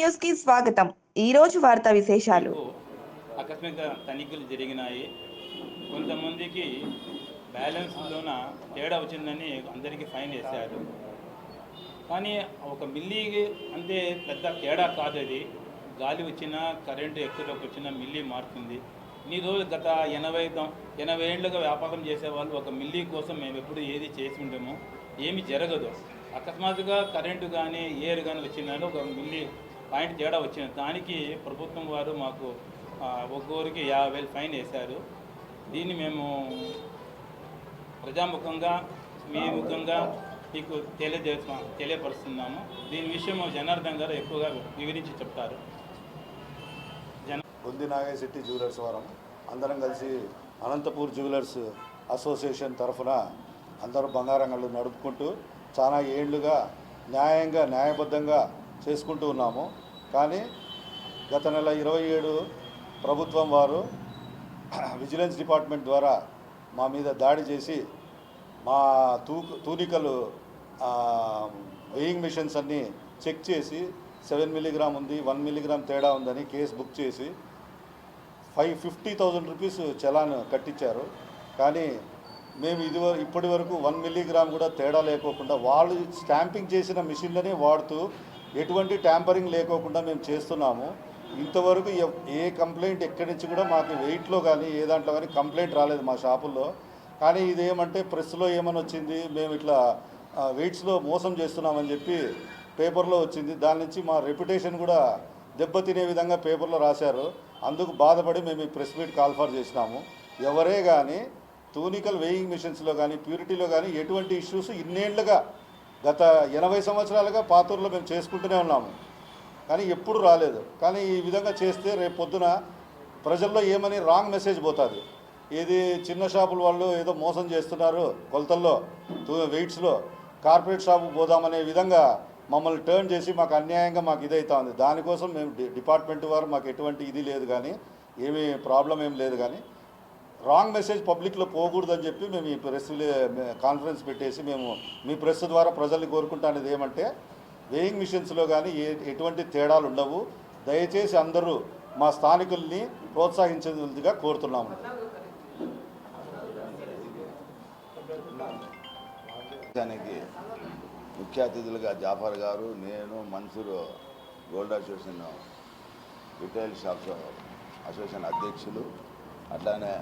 News కి స్వాగతం. ఈ రోజు వార్తా విశేషాలు. ఆకస్మిక తనిఖీలు జరిగినాయి. కొంతమందికి బ్యాలెన్స్లోన తేడా వచ్చిందని అందరికీ ఫైన్ వేశారు. కానీ ఒక మిల్లీ అంటే పెద్ద తేడా కాదు. అది గాలి వచ్చినా కరెంటు ఎక్కువలోకి వచ్చినా మిల్లీ మారుతుంది. ఈ రోజు గత 80 ఏళ్ళుగా వ్యాపారం చేసేవాళ్ళు ఒక మిల్లీ కోసం మేము ఎప్పుడు ఏది చేసి ఉంటామో ఏమి జరగదు. అకస్మాత్తుగా కరెంటు కానీ ఎయిర్ కానీ వచ్చిందని ఒక మిల్లీ పాయింట్ తేడా వచ్చింది. దానికి ప్రభుత్వం వారు మాకు ఒక్కొక్కరికి 50,000 ఫైన్ వేశారు. దీన్ని మేము ప్రజాముఖంగా మీ ముఖంగా మీకు తెలియపరుస్తున్నాము. దీని విషయం జనార్దన్ గారు ఎక్కువగా వివరించి చెప్తారు. బొంది నాగేశెట్టి జ్యువెలర్స్ వారం అందరం కలిసి అనంతపూర్ జ్యువెలర్స్ అసోసియేషన్ తరఫున అందరూ బంగారంగళ్ళు నడుపుకుంటూ చాలా ఏళ్లుగా న్యాయబద్ధంగా చేసుకుంటూ ఉన్నాము. కానీ గత నెల 27 ప్రభుత్వం వారు విజిలెన్స్ డిపార్ట్మెంట్ ద్వారా మా మీద దాడి చేసి మా తూనికలు వెయింగ్ మిషన్స్ అన్నీ చెక్ చేసి 7 మిల్లీగ్రామ్ ఉంది, 1 మిల్లీగ్రామ్ తేడా ఉందని కేసు బుక్ చేసి 50,000 రూపీస్ చలాన్ కట్టించారు. కానీ మేము ఇప్పటి వరకు 1 మిల్లీగ్రామ్ కూడా తేడా లేకోకుండా వాళ్ళు స్టాంపింగ్ చేసిన మిషన్లనే వాడుతూ ఎటువంటి ట్యాంపరింగ్ లేకోకుండా మేము చేస్తున్నాము. ఇంతవరకు ఏ కంప్లైంట్ ఎక్కడి నుంచి కూడా మాకు వెయిట్లో కానీ ఏ దాంట్లో కానీ కంప్లైంట్ రాలేదు మా షాపుల్లో. కానీ ఇదేమంటే ప్రెస్లో ఏమని వచ్చింది, మేము ఇట్లా వెయిట్స్లో మోసం చేస్తున్నామని చెప్పి పేపర్లో వచ్చింది. దాని నుంచి మా రెప్యుటేషన్ కూడా దెబ్బతినే విధంగా పేపర్లో రాశారు. అందుకు బాధపడి మేము ఈ ప్రెస్ మీట్ కాల్ఫర్ చేసినాము. ఎవరే కానీ తూనికల్ వెయింగ్ మిషన్స్లో కానీ ప్యూరిటీలో కానీ ఎటువంటి ఇష్యూస్ ఇన్నేళ్లుగా గత 80 సంవత్సరాలుగా పాతూరులో మేము చేసుకుంటూనే ఉన్నాము. కానీ ఎప్పుడు రాలేదు. కానీ ఈ విధంగా చేస్తే రేపు పొద్దున ప్రజల్లో ఏమని రాంగ్ మెసేజ్ పోతుంది. ఏది చిన్న షాపుల వాళ్ళు ఏదో మోసం చేస్తున్నారు కొలతల్లో వెయిట్స్లో, కార్పొరేట్ షాపు పోదామనే విధంగా మమ్మల్ని టర్న్ చేసి మాకు అన్యాయంగా మాకు ఇదవుతా ఉంది. దానికోసం మేము డిపార్ట్మెంట్ వారు మాకు ఎటువంటి ఇది లేదు, కానీ ఏమీ ప్రాబ్లం ఏం లేదు. కానీ రాంగ్ మెసేజ్ పబ్లిక్లో పోకూడదని చెప్పి మేము ఈ ప్రెస్ కాన్ఫరెన్స్ పెట్టేసి మేము మీ ప్రెస్ ద్వారా ప్రజల్ని కోరుకుంటానేది ఏమంటే వెయింగ్ మిషన్స్లో కానీ ఎటువంటి తేడాలు ఉండవు. దయచేసి అందరూ మా స్థానికుల్ని ప్రోత్సహించేదిగా కోరుతున్నాము. ముఖ్య అతిథులుగా జాఫర్ గారు, నేను, Mansoor gold association retail shops association అధ్యక్షులు, అట్లానే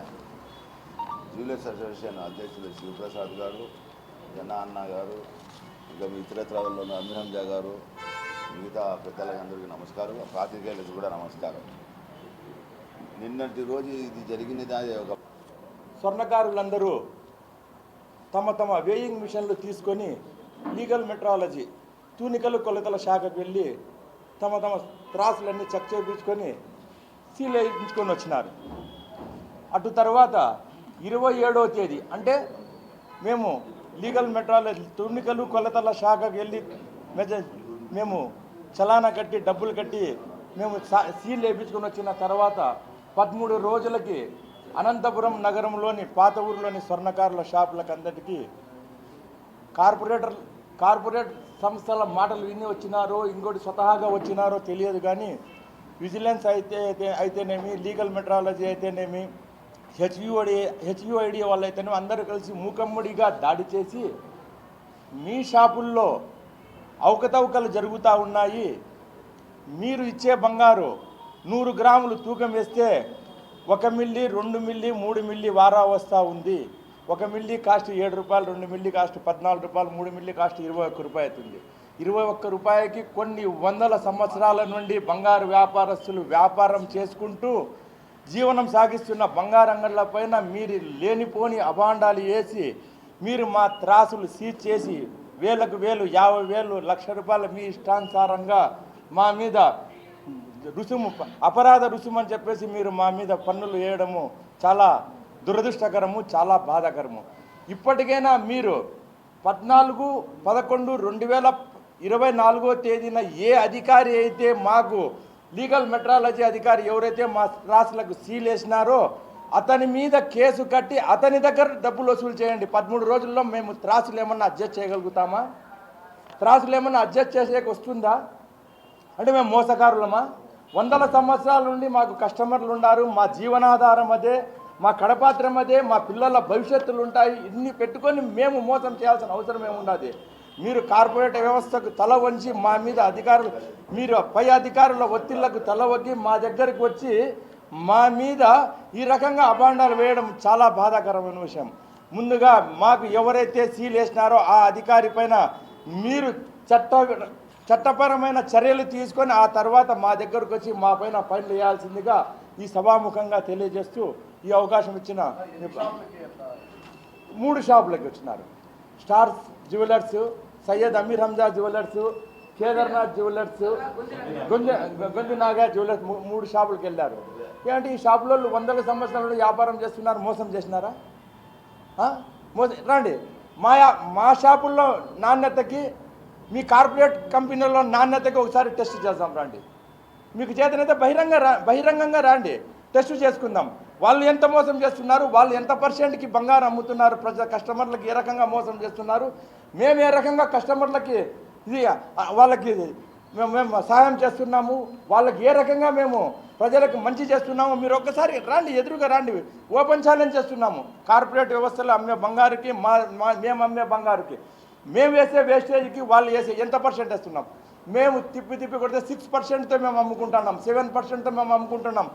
జ్యువెలర్స్ అసోసియేషన్ అధ్యక్షులు శివప్రసాద్ గారు, జనా అన్న గారు, ఇంకా ఇతరత్రాల్లో అమిరంజా గారు, మిగతా పెద్దలందరికీ నమస్కారం. పాత్రికేయులకు కూడా నమస్కారం. నిన్నటి రోజు ఇది జరిగినది ఒక స్వర్ణకారులందరూ తమ తమ వేయింగ్ మిషన్లు తీసుకొని లీగల్ మెట్రాలజీ తూనికలు కొలతల శాఖకు వెళ్ళి తమ తమ త్రాసులన్నీ చెక్ చేయించుకొని సీల్ వేయించుకొని వచ్చినారు. అటు తర్వాత 27వ తేదీ అంటే మేము లీగల్ మెట్రాలజీ తూనికలు కొలతల శాఖకు వెళ్ళి మేము చలానా కట్టి డబ్బులు కట్టి మేము సీల్ వేయించుకొని వచ్చిన తర్వాత 13 రోజులకి అనంతపురం నగరంలోని పాత ఊరిలోని స్వర్ణకారుల షాపులకు అందరికీ కార్పొరేట్ సంస్థల మాటలు విని వచ్చినారో ఇంకోటి స్వతహాగా వచ్చినారో తెలియదు. కానీ విజిలెన్స్ అయితేనేమి, లీగల్ మెట్రాలజీ అయితేనేమి, హెచ్యుఐడి వాళ్ళు అయితేనేమి అందరూ కలిసి మూకమ్మడిగా దాడి చేసి మీ షాపుల్లో అవకతవకలు జరుగుతూ ఉన్నాయి. మీరు ఇచ్చే బంగారు 100 గ్రాములు తూకం వేస్తే 1 మిల్లీ, 2 మిల్లీ, 3 మిల్లీ వారా వస్తూ ఉంది. 1 మిల్లీ కాస్ట్ 7 రూపాయలు, 2 మిల్లీ కాస్ట్ 14 రూపాయలు, 3 మిల్లీ కాస్ట్ 21 రూపాయలు అవుతుంది. 21 రూపాయలకి కొన్ని వందల సంవత్సరాల నుండి బంగారు వ్యాపారస్తులు వ్యాపారం చేసుకుంటూ జీవనం సాగిస్తున్న బంగారు అంగళ్ళ పైన మీరు లేనిపోని అభాండాలు వేసి మీరు మా త్రాసులు సీజ్ చేసి వేలకు వేలు, 50,000, 1,00,000 రూపాయలు మీ ఇష్టానుసారంగా మా మీద రుసుము, అపరాధ రుసుము అని చెప్పేసి మీరు మా మీద పన్నులు వేయడము చాలా దురదృష్టకరము, చాలా బాధాకరము. ఇప్పటికైనా మీరు 14/11/2024 తేదీన ఏ అధికారి అయితే మాకు లీగల్ మెట్రాలజీ అధికారి ఎవరైతే మా త్రాసులకు సీల్ వేసినారో అతని మీద కేసు కట్టి అతని దగ్గర డబ్బులు వసూలు చేయండి. 13 రోజుల్లో మేము త్రాసులు ఏమన్నా అడ్జస్ట్ చేయగలుగుతామా? త్రాసులు ఏమన్నా అడ్జస్ట్ చేసేకి వస్తుందా? అంటే మేము మోసకారులమా? వందల సంవత్సరాల నుండి మాకు కస్టమర్లు ఉన్నారు, మా జీవనాధారం అదే, మా కడపాత్రం అదే, మా పిల్లల భవిష్యత్తులు ఉంటాయి. ఇన్ని పెట్టుకొని మేము మోసం చేయాల్సిన అవసరం ఏమున్నది? మీరు కార్పొరేట్ వ్యవస్థకు తల వంచి మా మీద అధికారులు, మీరు పై అధికారుల ఒత్తిళ్లకు తల వగ్గి మా దగ్గరికి వచ్చి మా మీద ఈ రకంగా అభాండాలు వేయడం చాలా బాధాకరమైన విషయం. ముందుగా మాకు ఎవరైతే సీల్ వేసినారో ఆ అధికారి పైన మీరు చట్టపరమైన చర్యలు తీసుకొని ఆ తర్వాత మా దగ్గరకు వచ్చి మా పైన ఫైన్లు వేయాల్సిందిగా ఈ సభాముఖంగా తెలియజేస్తూ ఈ అవకాశం ఇచ్చిన 3 షాపులకి వచ్చినారు. Stars jewellers, Syed Amir Hamza jewellers, Kedarnath jewellers, Gonji Naga jewellers 3 షాపులకు వెళ్ళారు. ఏంటి ఈ షాపులో వందల సంవత్సరాలు వ్యాపారం చేస్తున్నారు, మోసం చేసినారా? రండి మా షాపుల్లో నాణ్యతకి మీ కార్పొరేట్ కంపెనీలో నాణ్యతకి ఒకసారి టెస్ట్ చేద్దాం. రండి, మీకు చేతనైతే బహిరంగంగా రండి, టెస్ట్ చేసుకుందాం. వాళ్ళు ఎంత మోసం చేస్తున్నారు, వాళ్ళు ఎంత పర్సెంట్కి బంగారం అమ్ముతున్నారు, కస్టమర్లకి ఏ రకంగా మోసం చేస్తున్నారు, మేము ఏ రకంగా కస్టమర్లకి వాళ్ళకి మేము సహాయం చేస్తున్నాము, వాళ్ళకి ఏ రకంగా మేము ప్రజలకు మంచి చేస్తున్నాము. మీరు ఒక్కసారి రండి, ఎదురుగా రండి, ఓపెన్ ఛాలెంజ్ చేస్తున్నాము. కార్పొరేట్ వ్యవస్థలో అమ్మే బంగారుకి మేము అమ్మే బంగారుకి, మేము వేసే వేస్టేజ్కి వాళ్ళు వేసే ఎంత పర్సెంట్ వేస్తున్నాం? మేము తిప్పి కొడితే 6%తో మేము అమ్ముకుంటున్నాం, 7%తో మేము అమ్ముకుంటున్నాం.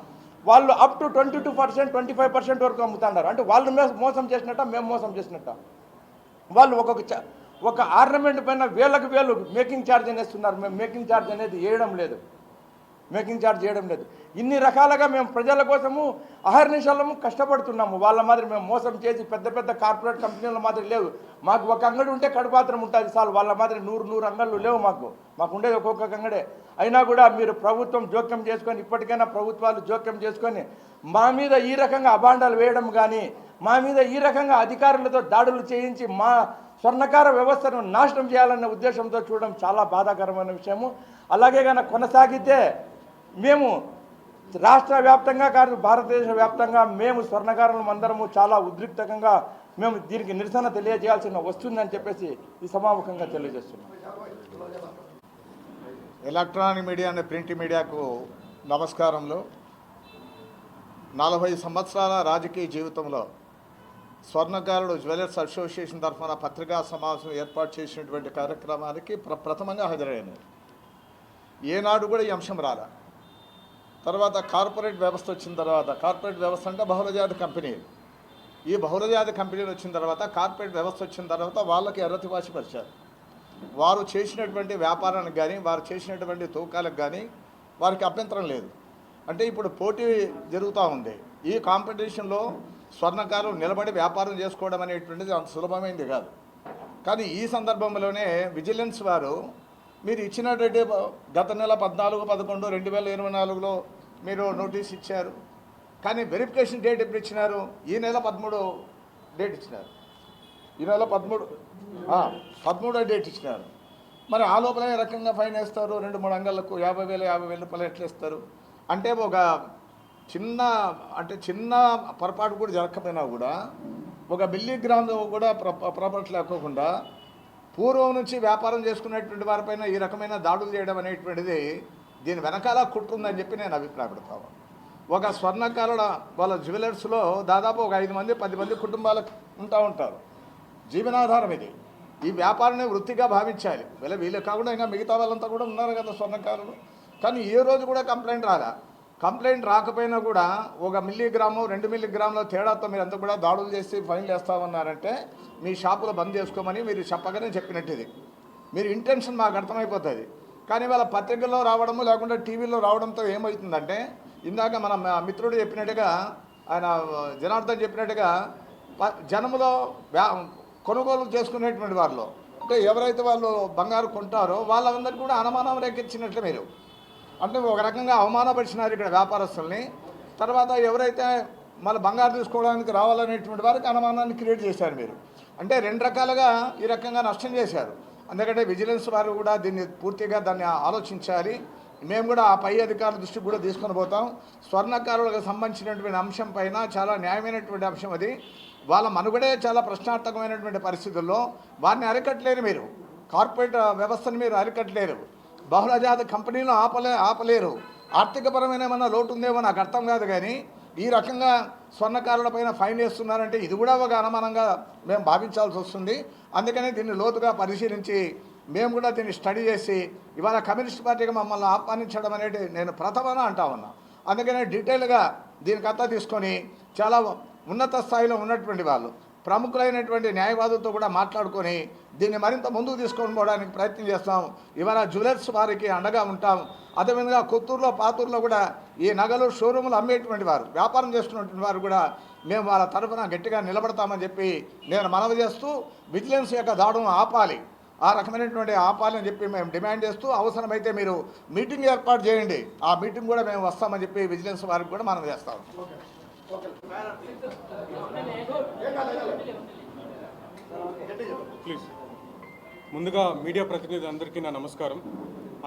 వాళ్ళు అప్ టు 22%, 25% వరకు అమ్ముతున్నారు. అంటే వాళ్ళు మోసం చేసినట్ట, మేము మోసం చేసినట్ట? వాళ్ళు ఒక ఆర్నమెంట్ పైన వేలకు వేలు మేకింగ్ ఛార్జ్ అనేస్తున్నారు. మేము మేకింగ్ ఛార్జ్ అనేది వేయడం లేదు, ఇన్ని రకాలుగా మేము ప్రజల కోసము అహర్నిశలము కష్టపడుతున్నాము. వాళ్ళ మాదిరి మేము మోసం చేసి పెద్ద కార్పొరేట్ కంపెనీల మాదిరి లేవు. మాకు ఒక అంగడి ఉంటే కడుపాత్రం ఉంటుంది చాలు, వాళ్ళ మాదిరి 100 అంగళ్ళు లేవు మాకు ఉండేది ఒక్కొక్క అంగడే. అయినా కూడా మీరు ప్రభుత్వం జోక్యం చేసుకొని, ఇప్పటికైనా ప్రభుత్వాలు జోక్యం చేసుకొని మా మీద ఈ రకంగా అభాండాలు వేయడం కానీ, మా మీద ఈ రకంగా అధికారులతో దాడులు చేయించి మా స్వర్ణకార వ్యవస్థను నాశనం చేయాలనే ఉద్దేశంతో చూడడం చాలా బాధాకరమైన విషయము. అలాగే కనుక కొనసాగితే మేము రాష్ట్ర వ్యాప్తంగా కాదు, భారతదేశ వ్యాప్తంగా మేము స్వర్ణకారులం అందరము చాలా ఉద్రిక్తంగా మేము దీనికి నిరసన తెలియజేయాల్సిన వస్తుందని చెప్పేసి ఈ సమాముఖంగా తెలియజేస్తున్నాం. ఎలక్ట్రానిక్ మీడియా అనే ప్రింట్ మీడియాకు నమస్కారములు. 40 సంవత్సరాల రాజకీయ జీవితంలో స్వర్ణకారుడు జ్యువెలర్స్ అసోసియేషన్ తరఫున పత్రికా సమావేశం ఏర్పాటు చేసినటువంటి కార్యక్రమానికి ప్రథమంగా హాజరైంది. ఏనాడు కూడా ఈ అంశం రాలా. తర్వాత కార్పొరేట్ వ్యవస్థ వచ్చిన తర్వాత, కార్పొరేట్ వ్యవస్థ అంటే బహుళజాతి కంపెనీలు, ఈ బహుళజాతి కంపెనీలు వచ్చిన తర్వాత, కార్పొరేట్ వ్యవస్థ వచ్చిన తర్వాత వాళ్ళకి ఎర్రతివాసి పరిచారు. వారు చేసినటువంటి వ్యాపారానికి కానీ, వారు చేసినటువంటి తూకాలకు కానీ వారికి అభ్యంతరం లేదు. అంటే ఇప్పుడు పోటీ జరుగుతూ ఉంది. ఈ కాంపిటీషన్లో స్వర్ణకారులు నిలబడి వ్యాపారం చేసుకోవడం అనేటువంటిది అంత సులభమైంది కాదు. కానీ ఈ సందర్భంలోనే విజిలెన్స్ వారు మీరు ఇచ్చినటువంటి గత నెల 14/11/2024లో మీరు నోటీస్ ఇచ్చారు. కానీ వెరిఫికేషన్ డేట్ ఎప్పుడు ఇచ్చినారు? ఈ నెల 13 డేట్ ఇచ్చినారు. ఈ నెల 13 డేట్ ఇచ్చినారు. మరి ఆ లోపల ఏ రకంగా ఫైన్ వేస్తారు? 2-3 అంగళ్ళకు 50,000 రూపాయలు ఎట్లా ఇస్తారు? అంటే చిన్న పొరపాటు కూడా జరగకపోయినా కూడా 1 మిల్లీగ్రామ్ కూడా ప్రాపర్టీ లేకోకుండా పూర్వం నుంచి వ్యాపారం చేసుకునేటువంటి వారిపైన ఈ రకమైన దాడులు చేయడం అనేటువంటిది దీని వెనకాల కుట్రుందని చెప్పి నేను అభిప్రాయపడతాను. ఒక స్వర్ణకారుల వాళ్ళ జ్యువెలర్స్లో దాదాపు 5 మంది 10 మంది కుటుంబాలకు ఉంటారు. జీవనాధారం ఇది. ఈ వ్యాపారాన్ని వృత్తిగా భావించాలి. వీళ్ళు కాకుండా ఇంకా మిగతా వాళ్ళంతా కూడా ఉన్నారు కదా స్వర్ణకారులు. కానీ ఏ రోజు కూడా కంప్లైంట్ రాకపోయినా కూడా 1 మిల్లీగ్రాము 2 మిల్లీగ్రాముల తేడాతో మీరు అంతా కూడా దాడులు చేసి ఫైన్లు వేస్తామన్నారంటే మీ షాపులో బంద్ చేసుకోమని మీరు చెప్పగానే చెప్పినట్టు ఇది. మీరు ఇంటెన్షన్ మాకు అర్థమైపోతుంది. కానీ వాళ్ళ పత్రికల్లో రావడము లేకుండా టీవీలో రావడంతో ఏమవుతుందంటే, ఇందాక మన మిత్రుడు చెప్పినట్టుగా, ఆయన జనార్దన్ చెప్పినట్టుగా, జనములో కొనుగోలు చేసుకునేటువంటి వాళ్ళు అంటే ఎవరైతే వాళ్ళు బంగారు కొంటారో వాళ్ళందరికీ కూడా అనుమానం రేకెత్తినట్లు మీరు అంటే ఒక రకంగా అవమానపరిచినారు ఇక్కడ వ్యాపారస్తుల్ని. తర్వాత ఎవరైతే మళ్ళీ బంగారు తీసుకోవడానికి రావాలనేటువంటి వారికి అనుమానాన్ని క్రియేట్ చేశారు మీరు. అంటే 2 రకాలుగా ఈ రకంగా నష్టం చేశారు. అందుకంటే విజిలెన్స్ వారు కూడా దీన్ని పూర్తిగా దాన్ని ఆలోచించాలి. మేము కూడా ఆ పై అధికారుల దృష్టికి కూడా తీసుకొని పోతాం. స్వర్ణకారులకు సంబంధించినటువంటి అంశం పైన చాలా న్యాయమైనటువంటి అంశం అది. వాళ్ళ మనుగడే చాలా ప్రశ్నార్థకమైనటువంటి పరిస్థితుల్లో వారిని అరికట్టలేరు. మీరు కార్పొరేట్ వ్యవస్థను మీరు అరికట్టలేరు. బహుళజాతి కంపెనీలు ఆపలేరు. ఆర్థికపరమైన ఏమన్నా లోటు ఉందేమో నాకు అర్థం కాదు. కానీ ఈ రకంగా స్వర్ణకారులపైన ఫైన్ వేస్తున్నారంటే ఇది కూడా ఒక అనుమానంగా మేము భావించాల్సి వస్తుంది. అందుకని దీన్ని లోతుగా పరిశీలించి మేము కూడా దీన్ని స్టడీ చేసి ఇవాళ కమ్యూనిస్ట్ పార్టీకి మమ్మల్ని ఆహ్వానించడం అనేది నేను ప్రథమన అంటా ఉన్నా. అందుకనే డీటెయిల్గా దీనికంతా తీసుకొని చాలా ఉన్నత స్థాయిలో ఉన్నటువంటి వాళ్ళు ప్రముఖులైనటువంటి న్యాయవాదులతో కూడా మాట్లాడుకొని దీన్ని మరింత ముందుకు తీసుకొని పోవడానికి ప్రయత్నం చేస్తాం. ఇవాళ జ్యువెలర్స్ వారికి అండగా ఉంటాం. అదేవిధంగా కొత్తూరులో పాతూరులో కూడా ఈ నగలు షోరూములు అమ్మేటువంటి వారు, వ్యాపారం చేస్తున్నటువంటి వారు కూడా మేము వాళ్ళ తరఫున గట్టిగా నిలబడతామని చెప్పి నేను మనవి చేస్తూ విజిలెన్స్ యొక్క దాడును ఆపాలి, ఆ రకమైనటువంటి ఆపాలని చెప్పి మేము డిమాండ్ చేస్తూ అవసరమైతే మీరు మీటింగ్ ఏర్పాటు చేయండి, ఆ మీటింగ్ కూడా మేము వస్తామని చెప్పి విజిలెన్స్ వారికి కూడా మనం చేస్తాం. ప్లీజ్. ముందుగా మీడియా ప్రతినిధులందరికీ నా నమస్కారం.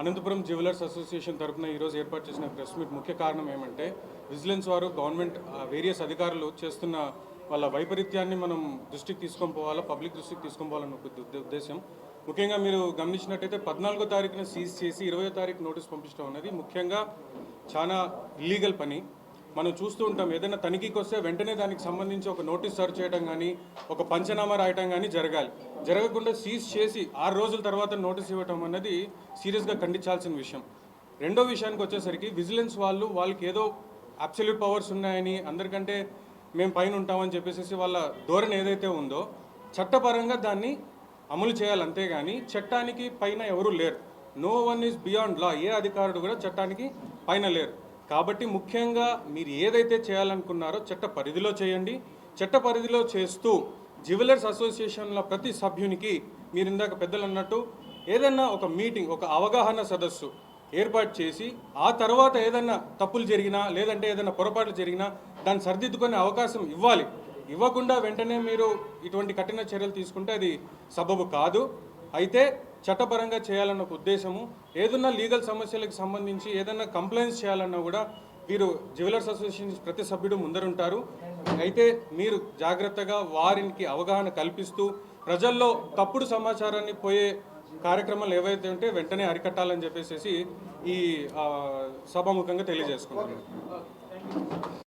అనంతపురం జ్యువెలర్స్ అసోసియేషన్ తరఫున ఈరోజు ఏర్పాటు చేసిన ప్రెస్ మీట్ ముఖ్య కారణం ఏమంటే విజిలెన్స్ వారు గవర్నమెంట్ వేరియస్ అధికారులు చేస్తున్న వాళ్ళ వైపరీత్యాన్ని మనం దృష్టికి తీసుకొని పోవాలా, పబ్లిక్ దృష్టికి తీసుకొని పోవాలన్న ఒక ఉద్దేశం. ముఖ్యంగా మీరు గమనించినట్టయితే 14వ తారీఖున సీజ్ చేసి 20వ తారీఖు నోటీస్ పంపించడం అనేది ముఖ్యంగా చాలా ఇల్లీగల్ పని. మనం చూస్తూ ఉంటాం, ఏదైనా తనిఖీకి వస్తే వెంటనే దానికి సంబంధించి ఒక నోటీస్ సర్వ్ చేయడం కానీ ఒక పంచనామా రాయటం కానీ జరగాలి. జరగకుండా సీజ్ చేసి 6 రోజుల తర్వాత నోటీస్ ఇవ్వటం అనేది సీరియస్గా ఖండించాల్సిన విషయం. రెండో విషయానికి వచ్చేసరికి విజిలెన్స్ వాళ్ళకి ఏదో అబ్సల్యూట్ పవర్స్ ఉన్నాయని, అందరికంటే మేము పైన ఉంటామని చెప్పేసి వాళ్ళ ధోరణి ఏదైతే ఉందో చట్టపరంగా దాన్ని అమలు చేయాలి. అంతేగాని చట్టానికి పైన ఎవరూ లేరు. నో వన్ ఈజ్ బియాండ్ లా. ఏ అధికారుడు కూడా చట్టానికి పైన లేరు. కాబట్టి ముఖ్యంగా మీరు ఏదైతే చేయాలనుకున్నారో చట్ట పరిధిలో చేయండి. చట్ట పరిధిలో చేస్తూ జ్యువెలర్స్ అసోసియేషన్ల ప్రతి సభ్యునికి మీరు ఇందాక పెద్దలు అన్నట్టు ఏదన్నా ఒక మీటింగ్, ఒక అవగాహన సదస్సు ఏర్పాటు చేసి ఆ తర్వాత ఏదన్నా తప్పులు జరిగినా లేదంటే ఏదైనా పొరపాట్లు జరిగినా దాన్ని సరిదిద్దుకునే అవకాశం ఇవ్వాలి. ఇవ్వకుండా వెంటనే మీరు ఇటువంటి కఠిన చర్యలు తీసుకుంటే అది సబబు కాదు. అయితే చట్టపరంగా చేయాలన్న ఒక ఉద్దేశము. ఏదన్నా లీగల్ సమస్యలకు సంబంధించి ఏదన్నా కంప్లైంట్స్ చేయాలన్నా కూడా వీరు జ్యువెలర్స్ అసోసియేషన్ ప్రతి సభ్యుడు ముందరుంటారు. అయితే మీరు జాగ్రత్తగా వారికి అవగాహన కల్పిస్తూ ప్రజల్లో తప్పుడు సమాచారాన్ని పోయే కార్యక్రమాలు ఏవైతే ఉంటే వెంటనే అరికట్టాలని చెప్పేసి ఈ సభాముఖంగా తెలియజేసుకుంటున్నాను.